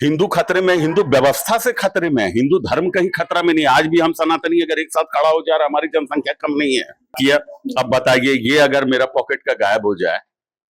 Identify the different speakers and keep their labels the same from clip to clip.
Speaker 1: हिंदू खतरे में, हिंदू व्यवस्था से खतरे में, हिंदू धर्म कहीं खतरा में नहीं। आज भी हम सनातनी अगर एक साथ खड़ा हो जा रहा, हमारी जनसंख्या कम नहीं है किया। अब बताइए, ये अगर मेरा पॉकेट का गायब हो जाए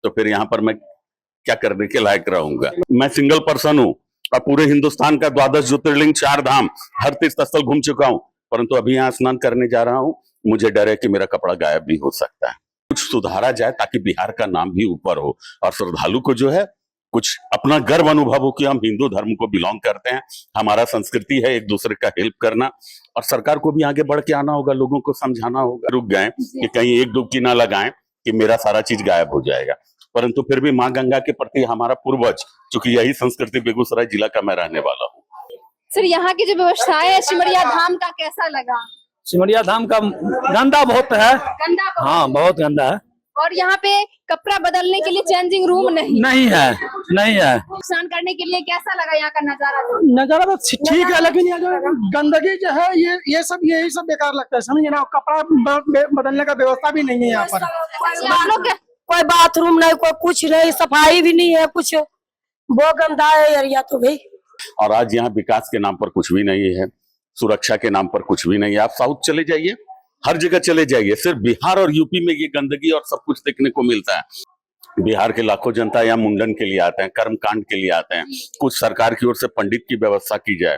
Speaker 1: तो फिर यहाँ पर मैं क्या करने के लायक रहूंगा? मैं सिंगल पर्सन हूँ और पूरे हिंदुस्तान का 12 ज्योतिर्लिंग, 4 धाम, हर तीर्थ स्थल घूम चुका हूँ, परंतु अभी यहाँ स्नान करने जा रहा हूँ, मुझे डर है कि मेरा कपड़ा गायब भी हो सकता है। कुछ सुधारा जाए ताकि बिहार का नाम भी ऊपर हो और श्रद्धालु को जो है कुछ अपना गर्व अनुभव हो कि हम हिंदू धर्म को बिलोंग करते हैं, हमारा संस्कृति है एक दूसरे का हेल्प करना। और सरकार को भी आगे बढ़ के आना होगा, लोगों को समझाना होगा, रुक गए कि कहीं एक डुबकी ना लगाएं कि मेरा सारा चीज गायब हो जाएगा। परंतु फिर भी माँ गंगा के प्रति हमारा पूर्वज, चूंकि यही संस्कृति बेगूसराय जिला का मैं रहने वाला हूँ।
Speaker 2: सर, यहाँ की जो व्यवस्था है सिमरिया धाम का कैसा लगा?
Speaker 3: सिमरिया धाम का गंदा बहुत है।
Speaker 2: गंदा बहुत?
Speaker 3: हाँ, बहुत गंदा है।
Speaker 2: और यहाँ पे कपड़ा बदलने के लिए चेंजिंग रूम नहीं
Speaker 3: है।
Speaker 2: स्नान करने के लिए कैसा लगा यहाँ का नजारा?
Speaker 3: नजारा तो ठीक है, लेकिन ये जो गंदगी जो है ये सब यही सब बेकार लगता है, समझिए ना। कपड़ा बदलने का व्यवस्था भी नहीं है यहाँ पर।
Speaker 4: कोई बाथरूम नहीं, कोई कुछ नहीं, सफाई भी नहीं है, कुछ बहुत गंदा है एरिया तो भाई।
Speaker 1: और आज यहाँ विकास के नाम पर कुछ भी नहीं है, सुरक्षा के नाम पर कुछ भी नहीं है। आप साउथ चले जाइए, हर जगह चले जाइए, सिर्फ बिहार और यूपी में ये गंदगी और सब कुछ देखने को मिलता है। बिहार के लाखों जनता यहाँ मुंडन के लिए आते हैं, कर्म कांड के लिए आते हैं। कुछ सरकार की ओर से पंडित की व्यवस्था की जाए,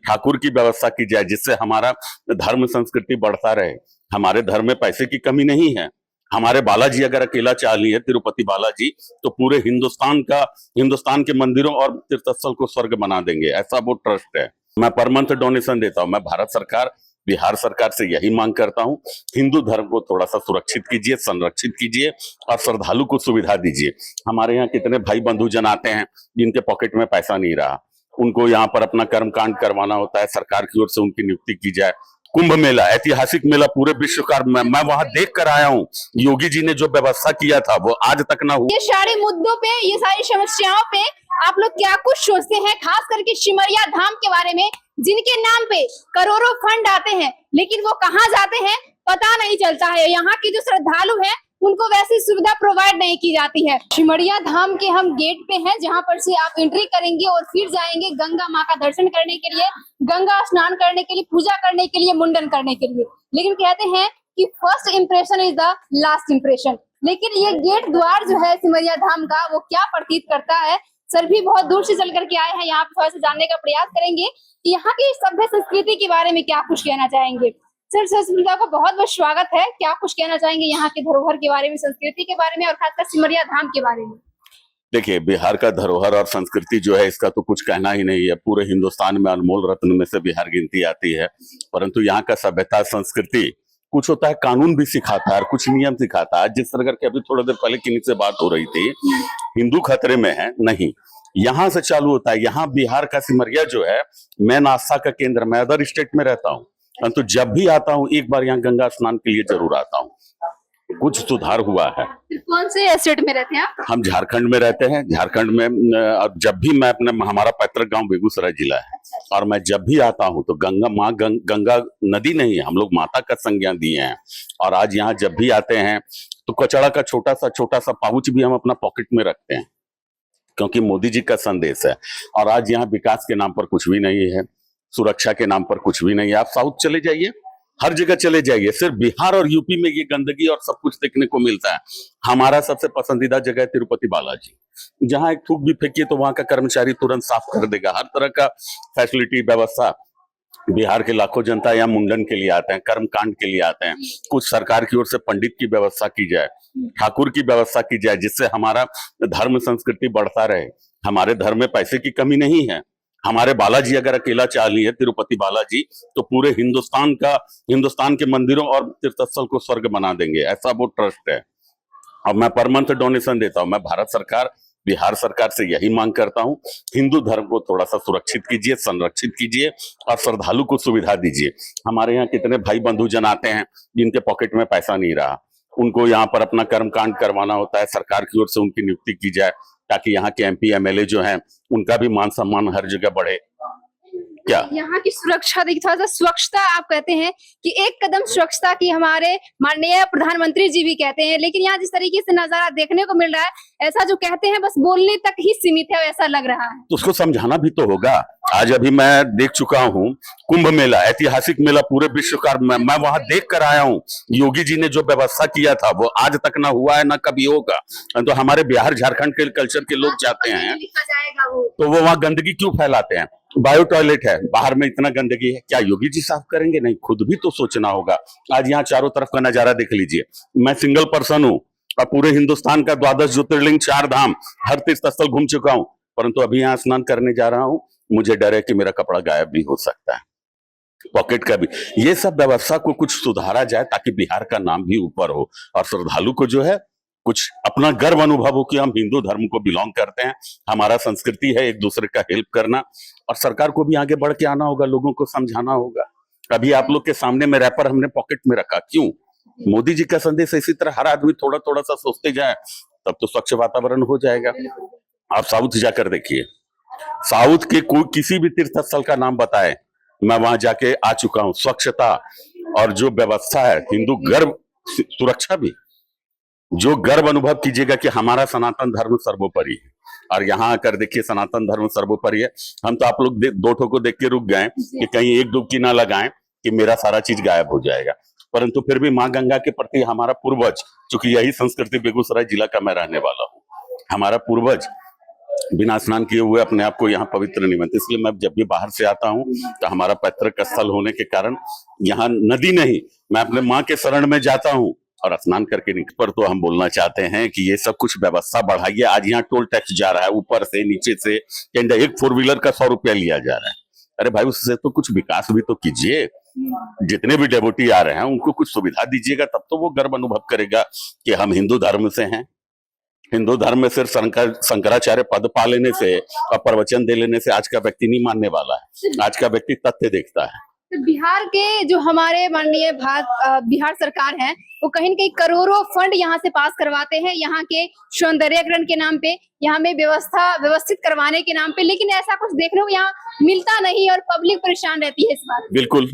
Speaker 1: ठाकुर की व्यवस्था की जाए, जिससे हमारा धर्म संस्कृति बढ़ता रहे। हमारे धर्म में पैसे की कमी नहीं है। हमारे बालाजी अगर अकेला चाह लिए, तिरुपति बालाजी, तो पूरे हिंदुस्तान के मंदिरों और तीर्थस्थल को स्वर्ग बना देंगे, ऐसा वो ट्रस्ट है। मैं पर मंथ डोनेशन देता हूँ। मैं भारत सरकार, बिहार सरकार से यही मांग करता हूँ, हिंदू धर्म को थोड़ा सा सुरक्षित कीजिए, संरक्षित कीजिए और श्रद्धालु को सुविधा दीजिए। हमारे यहाँ कितने भाई बंधु जन आते हैं जिनके पॉकेट में पैसा नहीं रहा, उनको यहाँ पर अपना कर्म कांड करवाना होता है, सरकार की ओर से उनकी नियुक्ति की जाए। कुंभ मेला, ऐतिहासिक मेला, पूरे विश्व का मैं वहां देख कर आया हूँ। योगी जी ने जो व्यवस्था किया था वो आज तक ना हुआ।
Speaker 2: ये सारे मुद्दों पे, ये सारी समस्याओं पे आप लोग क्या कुछ सोचते हैं, खास करके सिमरिया धाम के बारे में, जिनके नाम पे करोड़ों फंड आते हैं लेकिन वो कहाँ जाते हैं पता नहीं चलता है। यहाँ के जो श्रद्धालु हैं उनको वैसी सुविधा प्रोवाइड नहीं की जाती है। सिमरिया धाम के हम गेट पे हैं, जहाँ पर से आप एंट्री करेंगे और फिर जाएंगे गंगा माँ का दर्शन करने के लिए, गंगा स्नान करने के लिए, पूजा करने के लिए, मुंडन करने के लिए। लेकिन कहते हैं कि first impression is the last impression. लेकिन ये गेट द्वार जो है सिमरिया धाम का, वो क्या प्रतीत करता है? सर भी बहुत दूर से चल करके आए हैं, यहाँ पे थोड़ा सा जानने का प्रयास करेंगे कि यहाँ की सभ्य संस्कृति के बारे में क्या कुछ कहना चाहेंगे। सर, सुस्मिता को बहुत बहुत स्वागत है। क्या कुछ कहना चाहेंगे यहाँ के धरोहर के बारे में, संस्कृति के बारे में और खासकर सिमरिया धाम के बारे में?
Speaker 1: देखिए, बिहार का धरोहर और संस्कृति जो है, इसका तो कुछ कहना ही नहीं है। पूरे हिंदुस्तान में अनमोल रत्न में से बिहार गिनती आती है, परंतु यहाँ का सभ्यता, संस्कृति कुछ होता है, कानून भी सिखाता है और कुछ नियम सिखाता है। जिस तरह करके अभी थोड़ा देर पहले किन्हीं से बात हो रही थी, हिंदू खतरे में है नहीं, यहाँ से चालू होता है। यहाँ बिहार का सिमरिया जो है मेन आस्था का केंद्र। मैं अदर स्टेट में रहता हूँ, परंतु जब भी आता हूँ एक बार यहाँ गंगा स्नान के लिए जरूर आता हूँ। कुछ सुधार हुआ है।
Speaker 2: कौन से स्टेट में रहते हैं आप?
Speaker 1: हम झारखंड में रहते हैं। झारखंड में जब भी मैं हमारा पैतृक गांव बेगूसराय जिला है, और मैं जब भी आता हूं तो गंगा नदी नहीं है, हम लोग माता का संज्ञा दिए हैं। और आज यहाँ जब भी आते हैं तो कचड़ा का छोटा सा पाउच भी हम अपना पॉकेट में रखते हैं, क्योंकि मोदी जी का संदेश है। और आज यहाँ विकास के नाम पर कुछ भी नहीं है, सुरक्षा के नाम पर कुछ भी नहीं है। आप साउथ चले जाइए, हर जगह चले जाइए, सिर्फ बिहार और यूपी में ये गंदगी और सब कुछ देखने को मिलता है। हमारा सबसे पसंदीदा जगह है तिरुपति बालाजी, जहां एक थूक भी फेंकिए तो वहां का कर्मचारी तुरंत साफ कर देगा। हर तरह का फैसिलिटी, व्यवस्था। बिहार के लाखों जनता यहाँ मुंडन के लिए आते हैं, कर्म कांड के लिए आते हैं। कुछ सरकार की ओर से पंडित की व्यवस्था की जाए, ठाकुर की व्यवस्था की जाए, जिससे हमारा धर्म संस्कृति बढ़ता रहे। हमारे धर्म में पैसे की कमी नहीं है। हमारे बालाजी अगर अकेला चाह लिए, तिरुपति बालाजी, तो पूरे हिंदुस्तान के मंदिरों और तीर्थस्थल को स्वर्ग बना देंगे, ऐसा वो ट्रस्ट है। अब मैं पर मंथ डोनेशन देता हूँ। मैं भारत सरकार, बिहार सरकार से यही मांग करता हूँ, हिंदू धर्म को थोड़ा सा सुरक्षित कीजिए, संरक्षित कीजिए और श्रद्धालु को सुविधा दीजिए। हमारे यहाँ कितने भाई बंधु जन आते हैं जिनके पॉकेट में पैसा नहीं रहा, उनको यहाँ पर अपना कर्म कांड करवाना होता है, सरकार की ओर से उनकी नियुक्ति की जाए ताकि यहाँ के MP MLA जो हैं उनका भी मान सम्मान हर जगह बढ़े। क्या
Speaker 2: यहाँ की सुरक्षा देखिए, थोड़ा सा स्वच्छता आप कहते हैं कि एक कदम स्वच्छता की हमारे माननीय प्रधानमंत्री जी भी कहते हैं, लेकिन यहाँ जिस तरीके से नजारा देखने को मिल रहा है, ऐसा जो कहते हैं बस बोलने तक ही सीमित है, ऐसा लग रहा है।
Speaker 1: तो उसको समझाना भी तो होगा। आज अभी मैं देख चुका हूँ कुंभ मेला, ऐतिहासिक मेला पूरे विश्व का, मैं वहां देख कर आया हूँ। योगी जी ने जो व्यवस्था किया था वो आज तक ना हुआ है ना कभी होगा। तो हमारे बिहार झारखंड के कल्चर के लोग जाते हैं तो वो वहां गंदगी क्यों फैलाते हैं? बायो टॉयलेट है, बाहर में इतना गंदगी है, क्या योगी जी साफ करेंगे? नहीं, खुद भी तो सोचना होगा। आज यहाँ चारों तरफ का नजारा देख लीजिए। मैं सिंगल पर्सन हूँ और पूरे हिंदुस्तान का 12 ज्योतिर्लिंग, 4 धाम, हर तीर्थ स्थल घूम चुका हूँ, परंतु अभी यहाँ स्नान करने जा रहा हूँ, मुझे डर है कि मेरा कपड़ा गायब भी हो सकता है, पॉकेट का भी। ये सब व्यवस्था को कुछ सुधारा जाए ताकि बिहार का नाम भी ऊपर हो और श्रद्धालु को जो है कुछ अपना गर्व अनुभव हो कि हम हिंदू धर्म को बिलोंग करते हैं। हमारा संस्कृति है एक दूसरे का हेल्प करना, और सरकार को भी आगे बढ़ के आना होगा, लोगों को समझाना होगा। अभी आप लोग के सामने में रैपर हमने पॉकेट में रखा, क्यों? मोदी जी का संदेश इसी तरह हर आदमी थोड़ा थोड़ा सा सोचते जाए, तब तो स्वच्छ वातावरण हो जाएगा। आप साउथ जाकर देखिए, साउथ के कोई किसी भी तीर्थ स्थल का नाम बताए, मैं वहां जाके आ चुका हूं। स्वच्छता और जो व्यवस्था है, हिंदू गर्व, सुरक्षा भी, जो गर्व अनुभव कीजिएगा कि हमारा सनातन धर्म सर्वोपरि है। और यहाँ आकर देखिए सनातन धर्म सर्वोपरि है। हम तो आप लोग दो ठो को देख के रुक गए कि कहीं एक डुबकी ना लगाएं कि मेरा सारा चीज गायब हो जाएगा, परंतु फिर भी माँ गंगा के प्रति हमारा पूर्वज, चूंकि यही संस्कृति बेगूसराय जिला का मैं रहने वाला हूँ, हमारा पूर्वज बिना स्नान किए हुए अपने आप को यहाँ पवित्र नहीं मानते। इसलिए मैं जब भी बाहर से आता हूँ तो हमारा पैतृक स्थल होने के कारण यहाँ नदी नहीं, मैं अपने माँ के शरण में जाता हूँ और स्नान करके निकल। पर तो हम बोलना चाहते हैं कि ये सब कुछ व्यवस्था बढ़ाइए। आज यहाँ टोल टैक्स जा रहा है, ऊपर से नीचे से, एक 4 व्हीलर का 100 रुपया लिया जा रहा है। अरे भाई, उससे तो कुछ विकास भी तो कीजिए। जितने भी डेवोटी आ रहे हैं उनको कुछ सुविधा दीजिएगा, तब तो वो गर्व अनुभव करेगा कि हम हिंदू धर्म से हैं। हिंदू धर्म में सिर्फ शंकराचार्य पद पा लेने से और प्रवचन दे लेने से आज का व्यक्ति नहीं मानने वाला है। आज का व्यक्ति तथ्य देखता है।
Speaker 2: तो बिहार के जो हमारे माननीय बिहार सरकार है, वो कहीं न कहीं करोड़ों फंड यहाँ से पास करवाते हैं, यहाँ के सौंदर्यीकरण के नाम पे, यहाँ में व्यवस्था व्यवस्थित करवाने के नाम पे, लेकिन ऐसा कुछ देखने को यहाँ मिलता नहीं और पब्लिक परेशान रहती है इस बात।
Speaker 1: बिल्कुल,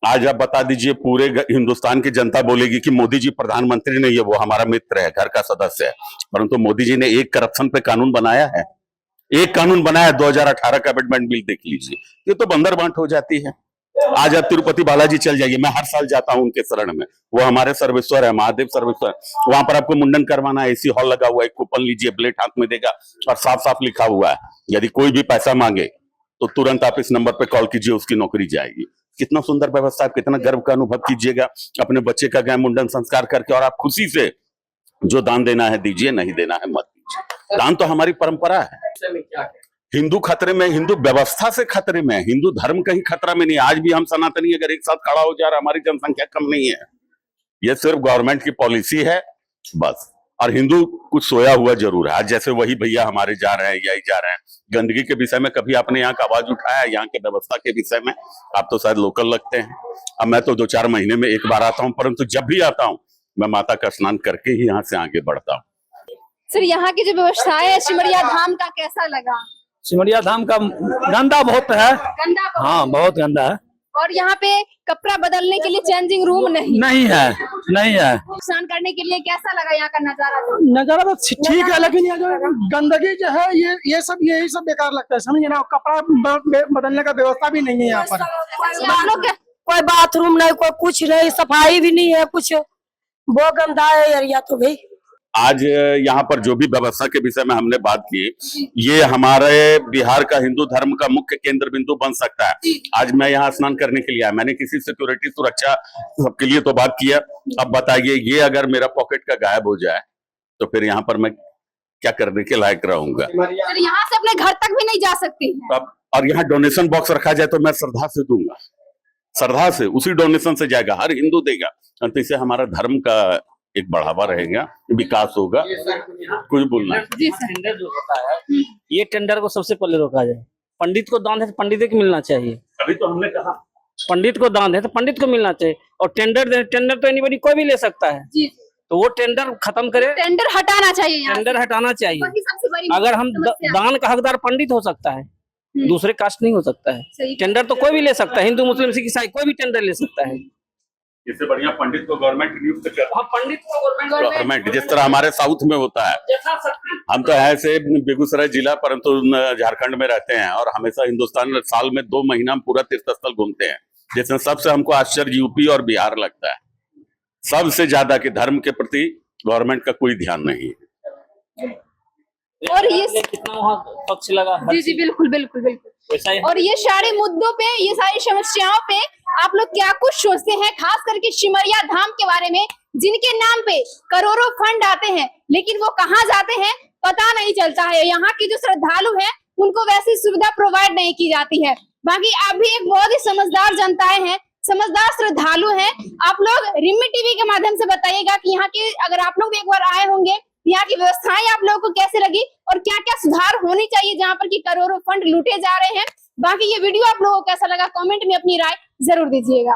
Speaker 1: आज आप बता दीजिए, पूरे हिंदुस्तान की जनता बोलेगी कि मोदी जी प्रधानमंत्री नहीं है, वो हमारा मित्र है, घर का सदस्य है, परंतु मोदी जी ने एक करप्शन पे कानून बनाया है। एक कानून बनाया 2018 का अमेंडमेंट बिल, देख लीजिए, ये तो बंदर बांट हो जाती है। आज आप तिरुपति बालाजी चल जाइए, मैं हर साल जाता हूं उनके शरण में, वो हमारे सर्वेश्वर है, महादेव सर्वेश्वर। वहां पर आपको मुंडन करवाना है, एसी हॉल लगा हुआ है, कूपन लीजिए, प्लेट हाथ में देगा और साफ साफ लिखा हुआ है यदि कोई भी पैसा मांगे तो तुरंत आप इस नंबर पे कॉल कीजिए, उसकी नौकरी जाएगी। कितना सुंदर व्यवस्था है, कितना गर्व का अनुभव कीजिएगा अपने बच्चे का गए मुंडन संस्कार करके, और आप खुशी से जो दान देना है दीजिए, नहीं देना है मत दीजिए। दान तो हमारी परंपरा है। हिंदू खतरे में, हिंदू व्यवस्था से खतरे में, हिंदू धर्म कहीं खतरा में नहीं। आज भी हम सनातनी अगर एक साथ खड़ा हो जा रहा, हमारी जनसंख्या कम नहीं है, यह सिर्फ गवर्नमेंट की पॉलिसी है बस। और हिंदू कुछ सोया हुआ जरूर है। आज जैसे वही भैया हमारे जा रहे हैं, यही जा रहे हैं, गंदगी के विषय में कभी आपने यहाँ का आवाज उठाया? यहाँ के व्यवस्था के विषय में? आप तो शायद लोकल लगते हैं। अब मैं तो 2-4 महीने में एक बार आता हूँ, परंतु जब भी आता हूँ मैं माता का स्नान करके ही यहाँ से आगे बढ़ता हूँ।
Speaker 2: सर, यहाँ की जो व्यवस्था है सिमरिया धाम का कैसा लगा?
Speaker 5: सिमरिया धाम का गंदा बहुत है।
Speaker 2: गंदा बहुत?
Speaker 5: हाँ, बहुत गंदा है।
Speaker 2: और यहाँ पे कपड़ा बदलने के लिए चेंजिंग रूम नहीं
Speaker 5: है।
Speaker 2: स्नान करने के लिए कैसा लगा यहाँ का नजारा?
Speaker 3: नजारा तो ठीक है, लेकिन ये जो गंदगी जो है ये सब यही सब बेकार लगता है, समझे ना। कपड़ा बदलने का व्यवस्था भी नहीं है यहाँ पर।
Speaker 4: कोई बाथरूम नहीं, कोई कुछ नहीं, सफाई भी नहीं है कुछ, बहुत गंदा है एरिया तो भाई।
Speaker 1: आज यहाँ पर जो भी व्यवस्था के विषय में हमने बात की, ये हमारे बिहार का हिंदू धर्म का मुख्य केंद्र बिंदु बन सकता है। आज मैं यहाँ स्नान करने के लिए आया, मैंने किसी सिक्योरिटी सुरक्षा सबके लिए तो बात किया। अब बताइए, ये अगर मेरा पॉकेट का गायब हो जाए तो फिर यहाँ पर मैं क्या करने के लायक रहूंगा?
Speaker 2: फिर यहाँ से अपने घर तक भी नहीं जा सकती है।
Speaker 1: अब और यहाँ डोनेशन बॉक्स रखा जाए तो मैं श्रद्धा से दूंगा, श्रद्धा से, उसी डोनेशन से जाएगा, हर हिंदू देगा, तो इससे हमारा धर्म का एक बढ़ावा रहेगा, विकास होगा। कुछ बोलना है?
Speaker 5: टेंडर जो होता है, ये टेंडर को सबसे पहले रोका जाए। पंडित को दान है तो पंडित को मिलना चाहिए।
Speaker 1: अभी तो हमने कहा
Speaker 5: पंडित को दान है तो पंडित को मिलना चाहिए, और टेंडर तो एनीबॉडी कोई भी ले सकता है। तो वो टेंडर खत्म करे,
Speaker 2: टेंडर हटाना चाहिए,
Speaker 5: टेंडर हटाना चाहिए।
Speaker 2: वही सबसे बड़ी
Speaker 5: अगर हम
Speaker 2: समस्या है।
Speaker 5: दान का हकदार पंडित हो सकता है, दूसरे कास्ट नहीं हो सकता है।
Speaker 2: सही।
Speaker 5: टेंडर तो कोई भी ले सकता है, हिंदू मुस्लिम सिख ईसाई कोई भी टेंडर ले सकता है।
Speaker 1: इससे बढ़िया पंडित को गवर्नमेंट नियुक्त कर,
Speaker 5: हाँ, पंडित को
Speaker 1: गवर्नमेंट जिस तरह हमारे साउथ में होता है।
Speaker 5: यथाशक्ति।
Speaker 1: हम तो है से बेगूसराय जिला परंतु झारखंड में रहते हैं और हमेशा हिंदुस्तान में साल में 2 महीना हम पूरा तीर्थ स्थल घूमते हैं, जिसमें सबसे हमको आश्चर्य यूपी और बिहार लगता है, सबसे ज्यादा कि धर्म के प्रति गवर्नमेंट का कोई ध्यान नहीं है।
Speaker 2: और ये
Speaker 5: कितना वहाँ पक्ष लगा।
Speaker 2: जी जी बिल्कुल बिल्कुल बिल्कुल।
Speaker 5: वैसा ही
Speaker 2: और ये सारे मुद्दों पे, ये सारी समस्याओं पे आप लोग क्या कुछ सोचते हैं, खास करके सिमरिया धाम के बारे में, जिनके नाम पे करोड़ों फंड आते हैं लेकिन वो कहाँ जाते हैं पता नहीं चलता है। यहाँ के जो श्रद्धालु हैं उनको वैसी सुविधा प्रोवाइड नहीं की जाती है। बाकी आप भी एक बहुत ही समझदार जनताएं हैं, समझदार श्रद्धालु हैं। आप लोग रिम्मी टीवी के माध्यम से बताइएगा कि यहाँ के, अगर आप लोग एक बार आए होंगे, यहाँ की व्यवस्थाएं आप लोगों को कैसे लगी और क्या क्या सुधार होनी चाहिए जहाँ पर कि करोड़ों फंड लूटे जा रहे हैं। बाकी ये वीडियो आप लोगों को कैसा लगा कमेंट में अपनी राय जरूर दीजिएगा।